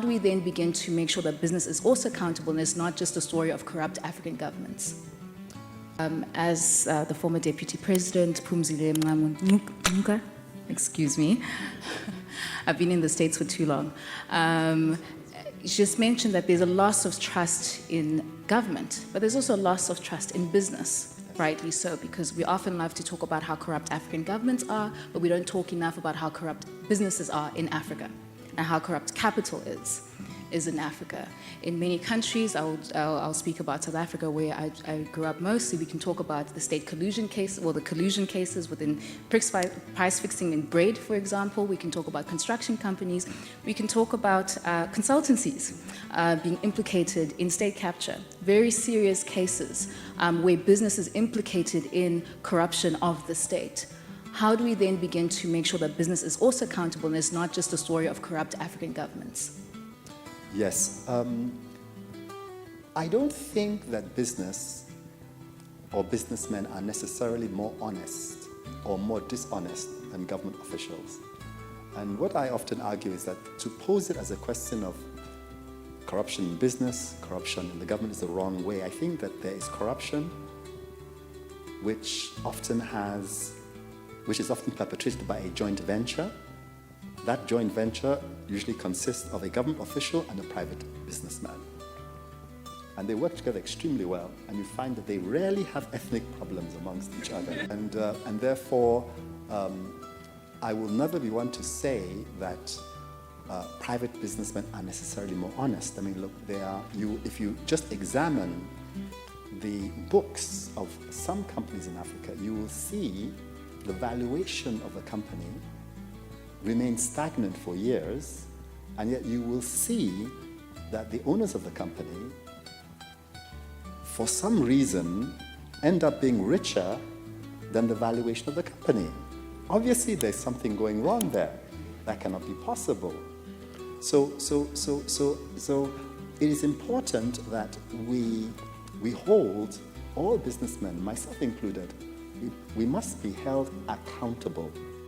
how do we then begin to make sure that business is also accountable and it's not just a story of corrupt African governments? As the former Deputy President, Phumzile Mngqa, excuse me, I've been in the States for too long, she just mentioned that there's a loss of trust in government, but there's also a loss of trust in business, rightly so, because we often love to talk about how corrupt African governments are, but we don't talk enough about how corrupt businesses are in Africa and how corrupt capital is in Africa. In many countries, I'll speak about South Africa, where I grew up mostly. We can talk about the state collusion case, or the collusion cases within price fixing in bread, for example. We can talk about construction companies. We can talk about consultancies being implicated in state capture. Very serious cases where business is implicated in corruption of the state. How do we then begin to make sure that business is also accountable and it's not just a story of corrupt African governments? Yes. I don't think that business or businessmen are necessarily more honest or more dishonest than government officials. And what I often argue is that to pose it as a question of corruption in business, corruption in the government is the wrong way. I think that there is corruption which is often perpetrated by a joint venture. That joint venture usually consists of a government official and a private businessman. And they work together extremely well, and you find that they rarely have ethnic problems amongst each other. And therefore, I will never be one to say that private businessmen are necessarily more honest. I mean, look, if you just examine the books of some companies in Africa, you will see the valuation of a company remains stagnant for years, and yet you will see that the owners of the company, for some reason, end up being richer than the valuation of the company. Obviously, there's something going wrong there. That cannot be possible. So it is important that we hold all businessmen, myself included, we must be held accountable